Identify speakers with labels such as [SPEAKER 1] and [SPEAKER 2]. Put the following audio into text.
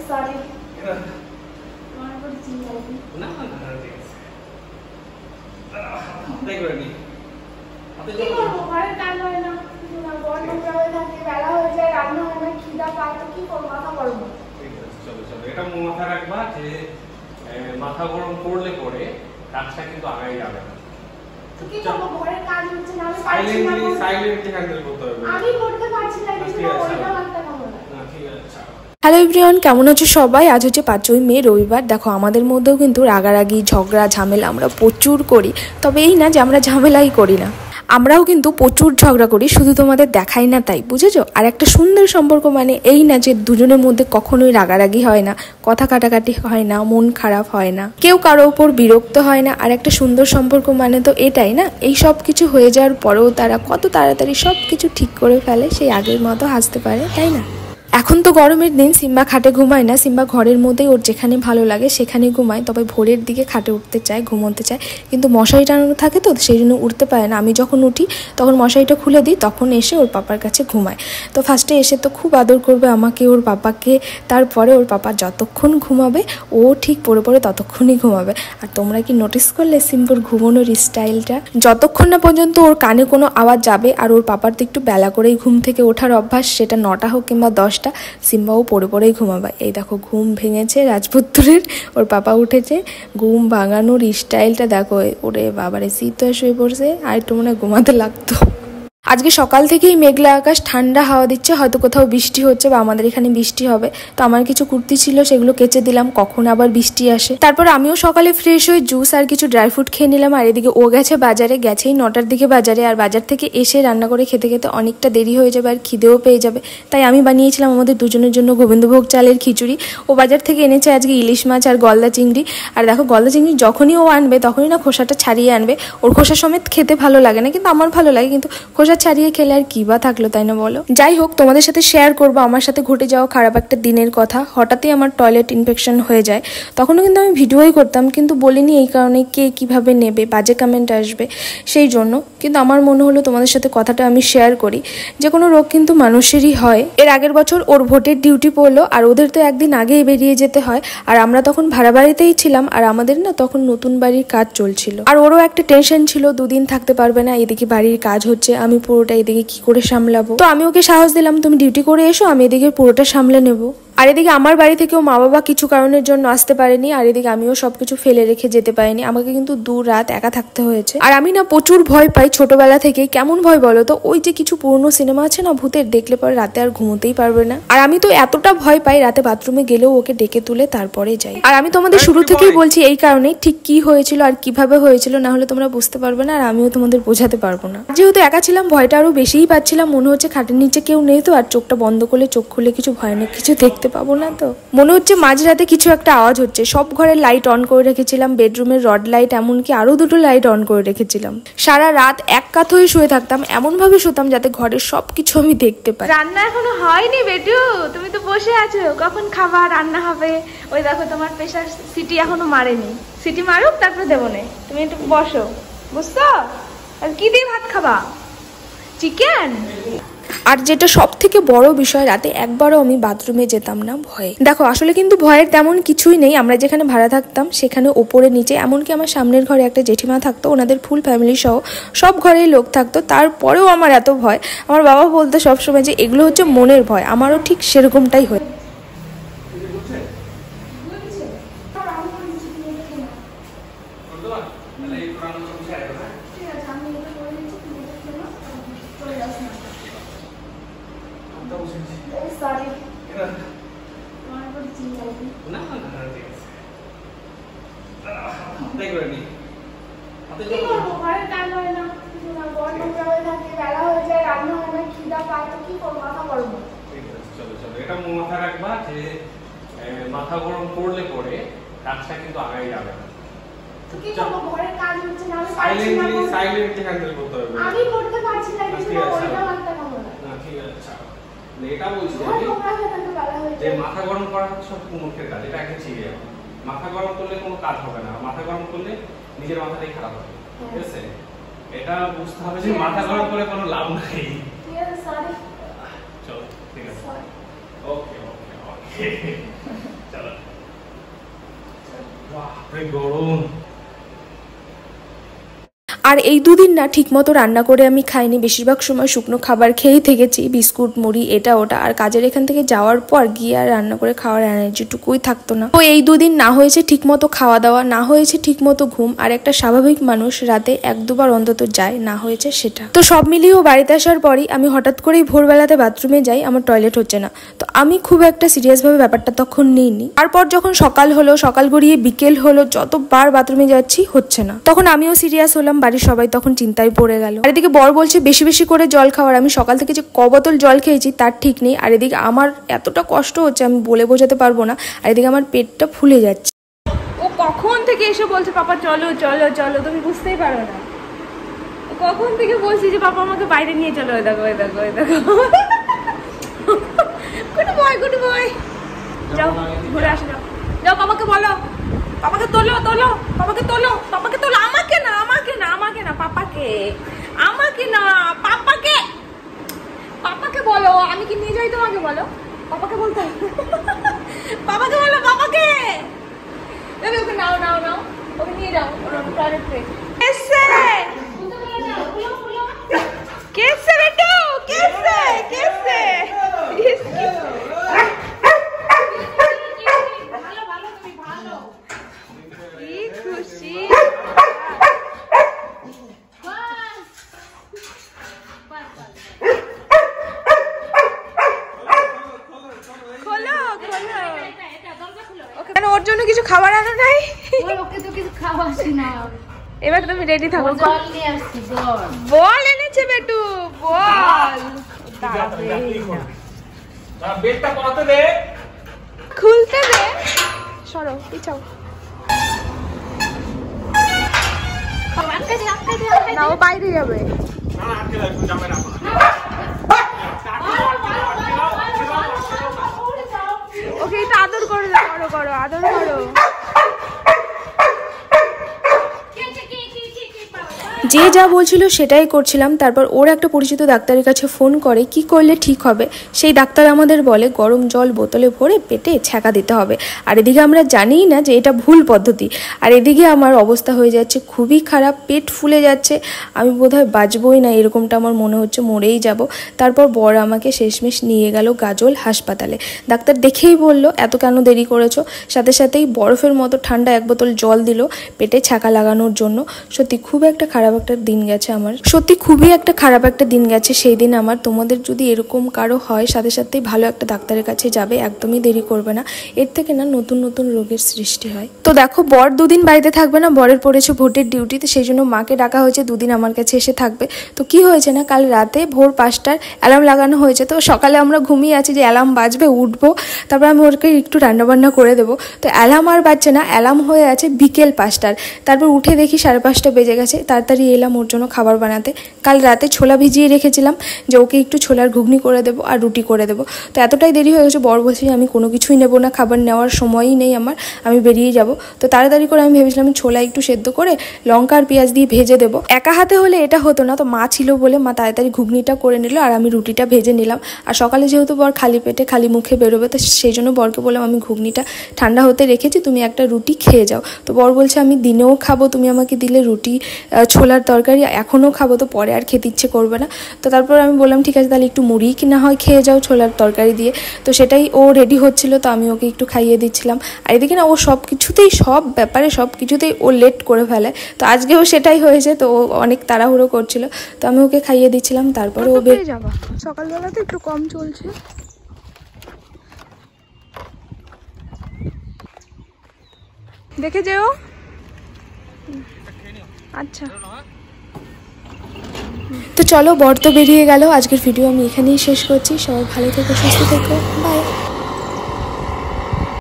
[SPEAKER 1] Sorry
[SPEAKER 2] না ঠিক আছে তাই করে নি
[SPEAKER 1] কি করবো ঘরের কাজ হয় না বড় হয়ে থাকে বেলা হয়ে যায় রান্না হয় না খিদা পায় তো কি করবো মাথা করবো
[SPEAKER 2] ঠিক আছে চলো চলো এটা মাথা রাখবা যে মাথা গরম করলে পরে কাজটা কিন্তু আগাই যাবে না
[SPEAKER 1] কি করবো ঘরের কাজ হচ্ছে না আমি পারছি না
[SPEAKER 2] সাইলেন্টলি হ্যান্ডেল করতে হবে
[SPEAKER 1] আমি করতে পারছি না কিছু না ওইটা মাথা কামড়
[SPEAKER 2] না ঠিক আছে
[SPEAKER 3] হ্যালো এভরিওয়ান, কেমন আছো সবাই? আজ হচ্ছে 5ই মে রবিবার। দেখো আমাদের মধ্যেও কিন্তু রাগারাগি ঝগড়া ঝামেলা আমরা প্রচুর করি, তবে এই না যে আমরা ঝামেলাই করি না, আমরাও কিন্তু প্রচুর ঝগড়া করি, শুধু তোমাদের দেখাই না তাই, বুঝেছো? আর একটা সুন্দর সম্পর্ক মানে এই না যে দুজনের মধ্যে কখনোই রাগারাগি হয় না, কথা কাটাকাটি হয় না, মন খারাপ হয় না, কেউ কারো উপর বিরক্ত হয় না। আর একটা সুন্দর সম্পর্ক মানে তো এটাই না, এই সব কিছু হয়ে যাওয়ার পরেও তারা কত তাড়াতাড়ি সব কিছু ঠিক করে ফেলে, সেই আগের মতো হাসতে পারে, তাই না? এখন তো গরমের দিন, সিম্বা খাটে ঘুমায় না, সিম্বা ঘরের মধ্যেই ওর যেখানে ভালো লাগে সেখানে ঘুমায়, তবে ভোরের দিকে খাটে উঠতে চায়, ঘুমোতে চায়, কিন্তু মশারি টানানো থাকে তো সেই জন্য উঠতে পারে না। আমি যখন উঠি তখন মশারিটা খুলে দিই, তখন এসে ওর পাপার কাছে ঘুমায়। তো ফার্স্টে এসে তো খুব আদর করবে আমাকে, ওর পাপাকে, তারপরে ওর পাপা যতক্ষণ ঘুমাবে ও ঠিক পড়ে পড়ে ততক্ষণই ঘুমাবে। আর তোমরা কি নোটিস করলে সিম্বুর ঘুমানোর স্টাইলটা? যতক্ষণ না পর্যন্ত ওর কানে কোনো আওয়াজ যাবে, আর ওর পাপার তো একটু বেলা করেই ঘুম থেকে ওঠার অভ্যাস, সেটা 9টা হোক কিংবা 10টা, সিম্বাও পড়ে পড়েই ঘুমাবে। এই দেখো ঘুম ভেঙেছে রাজপুত্রের, ওর পাপা উঠেছে, ঘুম ভাঙানোর স্টাইলটা দেখো, ওরে বাবারে শীত হয়ে শুয়ে পড়ছে, আর একটু মনে ঘুমাতে লাগতো। আজকে সকাল থেকেই মেঘলা আকাশ, ঠান্ডা হাওয়া দিচ্ছে, হয়তো কোথাও বৃষ্টি হচ্ছে বা আমাদের এখানে বৃষ্টি হবে। তো আমার কিছু কুর্তি ছিল সেগুলো কেচে দিলাম, কখন আবার বৃষ্টি আসে। তারপর আমিও সকালে ফ্রেশ হয়ে জুস আর কিছু ড্রাই ফ্রুট খেয়ে নিলাম। আর এদিকে ও গেছে বাজারে, গেছেই 9টার দিকে বাজারে, আর বাজার থেকে এসে রান্না করে খেতে খেতে অনেকটা দেরি হয়ে যাবে আর খিদেও পেয়ে যাবে, তাই আমি বানিয়েছিলাম আমাদের দুজনের জন্য গোবিন্দভোগ চালের খিচুড়ি। ও বাজার থেকে এনেছে আজকে ইলিশ মাছ আর গলদা চিংড়ি। আর দেখো গলদা চিংড়ি যখনই ও আনবে তখনই না খোসাটা ছাড়িয়ে আনবে, ওর খোসা সমেত খেতে ভালো লাগে না, কিন্তু আমার ভালো লাগে, কিন্তু খোসা ছাড়িয়ে খেলে আর কি বা থাকলো, তাই না বলো? যাই হোক, তোমাদের সাথে শেয়ার করবো আমার সাথে ঘটে যাওয়া খারাপ একটা দিনের কথা। হঠাৎই আমার টয়লেট ইনফেকশন হয়ে যায়, তখনও কিন্তু আমি ভিডিওই করতাম, কিন্তু বলিনি এই কারণে কে কিভাবে নেবে, বাজে কমেন্ট আসবে সেই জন্য, কিন্তু আমার মনে হলো তোমাদের সাথে কথাটা আমি শেয়ার করি। যে কোনো রোগ কিন্তু মানুষেরই হয়। এর আগের বছর ওর ভোটের ডিউটি পড়লো, আর ওদের তো একদিন আগেই বেরিয়ে যেতে হয়, আর আমরা তখন ভাড়া বাড়িতেই ছিলাম, আর আমাদের না তখন নতুন বাড়ির কাজ চলছিল, আর ওরও একটা টেনশন ছিল, 2 দিন থাকতে পারবে না, এদিকে বাড়ির কাজ হচ্ছে, আমি পুরোটা এদিকে কি করে সামলাবো। তো আমি ওকে সাহস দিলাম, তুমি ডিউটি করে এসো, আমি এদিকে পুরোটা সামলে নেবো। আর এদিকে আমার বাড়ি থেকেও মা বাবা কিছু কারণের জন্য আসতে পারেনি, আর এদিকে আমিও সবকিছু ফেলে রেখে যেতে পারিনি, আমাকে কিন্তু 2 রাত একা থাকতে হয়েছে। আর আমি না প্রচুর ভয় পাই ছোটবেলা থেকেই। কেমন ভয় বলো তো? ওই যে কিছু পুরনো সিনেমা আছে না ভূতের, দেখলে পরে রাতে আর ঘুমোতেই পারবে না। আর আমি তো এতটা ভয় পাই, রাতে বাথরুমে গেলেও ওকে ডেকে তুলে তারপরে যাই। আর আমি তোমাদের শুরু থেকেই বলছি এই কারণেই, ঠিক কি হয়েছিল আর কিভাবে হয়েছিল না হলে তোমরা বুঝতে পারবে না, আর আমিও তোমাদের বোঝাতে পারবো না। যেহেতু একা ছিলাম, ভয়টা আরো বেশিই পাচ্ছিলাম, মনে হচ্ছে খাটের নিচে কেউ নেই তো, আর চোখটা বন্ধ করলে চোখ খুলে কিছু ভয়ানক কিছু দেখতে পাবো না তো। মনে হচ্ছে মাঝরাতে কিছু একটা আওয়াজ হচ্ছে। সব ঘরের লাইট অন করে রেখেছিলাম, বেডরুমের রড লাইট, এমনকি আরো 2টো লাইট অন করে রেখেছিলাম। সারা রাত এক কাত হয়ে শুয়ে থাকতাম, এমন ভাবে শুতাম যাতে ঘরের সবকিছু আমি দেখতে পাই।
[SPEAKER 1] রান্না এখনো হয়নি বেটু, তুমি তো বসে আছো, কখন খাবার রান্না হবে? ওই দেখো তোমার প্রেসার সিটি এখনো মারেনি, সিটি মারুক তারপরে দেবো না, তুমি একটু বসো, বুঝছো? আর কি দিয়ে ভাত খাবা? চিকেন?
[SPEAKER 3] আর যেটা সব থেকে বড় বিষয়, রাতে একবারও আমি বাথরুমে যেতাম না ভয়ে। দেখো আসলে কিন্তু ভয়ের তেমন কিছুই নেই। আমরা যেখানে ভাড়া থাকতাম সেখানে ওপরে নিচে, এমনকি আমার সামনের ঘরে একটা জেঠিমা থাকতো, ওনাদের ফুল ফ্যামিলি সহ সব ঘরেই লোক থাকতো, তারপরেও আমার এত ভয়। আমার বাবা বলতো সবসময় যে এগুলো হচ্ছে মনের ভয়, আমারও ঠিক সেরকমটাই হয়।
[SPEAKER 1] সরি
[SPEAKER 2] না ঠিক আছে তাই করে নি
[SPEAKER 1] কি করবো ঘরের কাজ হয় না বড় হয়ে থাকে বেলা হয়ে যায় রান্না হয় না খিদা পায় তো কি করবো মাথা করবো
[SPEAKER 2] ঠিক আছে চলো চলো এটা মাথা রাখবা যে মাথা গরম করলে পরে কাজটা কিন্তু আগাই যাবে না।
[SPEAKER 1] কি করবো ঘরের কাজ হচ্ছে না আমি পারছি না
[SPEAKER 2] সাইলেন্টলি হ্যান্ডেল করতে হবে।
[SPEAKER 1] আমি করতে পারছি না কিছু না ওইটা মাথা কামড়
[SPEAKER 2] না ঠিক আছে এটা বলছি আমি যে মাথা গরম করা হচ্ছে সব মুখের কাজ, এটা আগে শিখে যাও। মাথা গরম করলে কোনো কাজ হবে না, মাথা গরম করলে নিজের মাথাটাই খারাপ হবে, ঠিক আছে? এটা বুঝতে হবে যে মাথা গরম করে কোনো লাভ নাই।
[SPEAKER 1] ঠিক আছে সরি
[SPEAKER 2] চলো ঠিক আছে ওকে ওকে চলো বাপরে গরম।
[SPEAKER 3] আর এই দুদিন না ঠিকমতো রান্না করে আমি খাইনি, বেশিরভাগ সময় শুকনো খাবার খেয়েই থেকেছি, বিস্কুট মুড়ি এটা ওটা। আর কাজের এখান থেকে যাওয়ার পর গিয়ে আর রান্না করে খাওয়ার এনার্জিটুকুই থাকতো না। তো এই দুদিন না হয়েছে ঠিকমতো খাওয়া দাওয়া, না হয়েছে ঠিকমতো ঘুম। আর একটা স্বাভাবিক মানুষ রাতে 1-2 বার অন্তত যায়, না হয়েছে সেটা। তো সব মিলিয়েও বাড়িতে আসার পরই আমি হঠাৎ করেই ভোরবেলাতে বাথরুমে যাই, আমার টয়লেট হচ্ছে না। তো আমি খুব একটা সিরিয়াসভাবে ব্যাপারটা তখন নিইনি। তারপর যখন সকাল হলো, সকাল গড়িয়ে বিকেল হলো, যতবার বাথরুমে যাচ্ছি হচ্ছে না, তখন আমিও সিরিয়াস হলাম। বাড়ির সবাই তখন চিন্তায় পড়ে গেল। আর এদিকে বর বলছে বেশি বেশি করে জল খাওয়ার। আমি সকাল থেকে যে বোতল জল খেয়েছি তার ঠিক নেই। আর এদিকে আমার এতটা কষ্ট হচ্ছে আমি বলে বোঝাতে পারবো না। আর এদিকে আমার পেটটা ফুলে যাচ্ছে।
[SPEAKER 1] ও কখন থেকে এসে বলছে পাপা চলো চলো চলো, তুমি বুঝতেই পারো না। কখন থেকে বলছি যে পাপা আমাকে বাইরে নিয়ে চলো, ওই দেখো ওই দেখো ওই দেখো। গুড বয় যাও ঘুরে আসো, যাও যাও। পাপাকে বলো, পাপাকে তোলো তোলো, পাপাকে তোলো, পাপাকে তোলো। আমাকে না আমাকে না আমাকে না পাপাকে, আমাকে না পাপাকে। পাপাকে বলো, আমি কি নিয়ে যাই তোমাকে? বলো পাপাকে বলতে হবে। পাপাকে বলো, পাপাকে। ওকে নাও নাও নাও, ওকে নিয়ে যাও টয়লেট ট্রে। কেসে কেসে বেটু, কেসে কেসে খুশি। খোলো খোলো, ওর জন্য কিছু খাবার আনো নাই?
[SPEAKER 4] ওকে তো কিছু খাওয়াছি না।
[SPEAKER 1] এবার তুমি রেডি থাকো।
[SPEAKER 4] জল নিয়ে আসছি, জল।
[SPEAKER 1] বল এনেছে বেটু, বল।
[SPEAKER 2] বেডটা পড়াতে দে,
[SPEAKER 1] খুলতে দে। সরো পিছাও। না ও বাইরে যাবে। ওকে এটা আদর করো, করো করো আদর করো।
[SPEAKER 3] যে যা বলছিল সেটাই করছিলাম। তারপর ওর একটা পরিচিত ডাক্তারের কাছে ফোন করে কি করলে ঠিক হবে। সেই ডাক্তার আমাদের বলে গরম জল বোতলে ভরে পেটে ছ্যাঁকা দিতে হবে। আর এদিকে আমরা জানিই না যে এটা ভুল পদ্ধতি। আর এদিকে আমার অবস্থা হয়ে যাচ্ছে খুবই খারাপ, পেট ফুলে যাচ্ছে। আমি বোধহয় বাঁচবই না, এরকমটা আমার মনে হচ্ছে, মরেই যাব। তারপর বর আমাকে শেষমেশ নিয়ে গেল গাজল হাসপাতালে। ডাক্তার দেখেই বলল এত কেন দেরি করেছো। সাথে সাথেই বরফের মতো ঠান্ডা 1 বোতল জল দিল পেটে ছ্যাঁকা লাগানোর জন্য। সত্যি খুব একটা খারাপ একটা দিন গেছে আমার, সত্যি খুবই একটা খারাপ একটা দিন গেছে সেই দিন আমার। তোমাদের যদি এরকম কারো হয় সাথে সাথেই ভালো একটা ডাক্তারের কাছে যাবে, একদমই দেরি করবে না। এর থেকে না নতুন নতুন রোগের সৃষ্টি হয়। তো দেখো বর 2 দিন বাড়িতে থাকবে না, বরের পড়েছে ভোটের ডিউটিতে, সেই জন্য মাকে ডাকা হয়েছে 2 দিন আমার কাছে এসে থাকবে। তো কি হয়েছে না, কাল রাতে ভোর 5টার অ্যালার্ম লাগানো হয়েছে। তো সকালে আমরা ঘুমিয়ে আছি যে অ্যালার্ম বাজবে উঠবো, তারপর আমি ওকে একটু রান্নাবান্না করে দেবো। তো অ্যালার্ম আর বাজছে না, অ্যালার্ম হয়ে আছে বিকেল 5টার। তারপর উঠে দেখি 5:30 বেজে গেছে। তাড়াতাড়ি এলাম ওর জন্য খাবার বানাতে। কাল রাতে ছোলা ভিজিয়ে রেখেছিলাম যে ওকে একটু ছোলার ঘুগনি করে দেবো আর রুটি করে দেবো। তো এতটাই দেরি হয়ে গেছে, বর বলছি আমি কোনো কিছুই নেবো না, খাবার নেওয়ার সময়ই নেই আমার, আমি বেরিয়ে যাব। তো তাড়াতাড়ি করে আমি ভেবেছিলাম ছোলা একটু সেদ্ধ করে লঙ্কা আর পেঁয়াজ দিয়ে ভেজে দেবো। একা হাতে হলে এটা হতো না, তো মা ছিল বলে মা তাড়াতাড়ি ঘুগনিটা করে নিল আর আমি রুটিটা ভেজে নিলাম। আর সকালে যেহেতু বর খালি পেটে খালি মুখে বেরোবে, তো সেই জন্য বরকে বললাম আমি ঘুগনিটা ঠান্ডা হতে রেখেছি, তুমি একটা রুটি খেয়ে যাও। তো বর বলছে আমি দিনেও খাবো, তুমি আমাকে দিলে রুটি ছোলার তরকারি এখনও খাবো, তো পরে আর খেতে ইচ্ছে করবে না। তো তারপর আমি বললাম ঠিক আছে তাহলে একটু মুড়ি কিনা হয় খেয়ে যাও ছোলার তরকারি দিয়ে। তো সেটাই ও রেডি হচ্ছিল, তো আমি ওকে একটু খাইয়ে দিচ্ছিলাম। আর এদিকে না ও সব কিছুতেই, সব ব্যাপারে সব কিছুতেই ও লেট করে ফেলে। তো আজকেও সেটাই হয়েছে, তো ও অনেক তাড়াহুড়ো করছিল, তো আমি ওকে খাইয়ে দিচ্ছিলাম। তারপরে ও
[SPEAKER 1] যাবা সকালবেলা তো একটু কম চলছে। দেখে যেও। আচ্ছা
[SPEAKER 3] তো চলো বর তো বেরিয়ে গেল। আজকের ভিডিও আমি এখানেই শেষ করছি। সবাই ভালো থেকো, সুস্থ থেকো, বাই।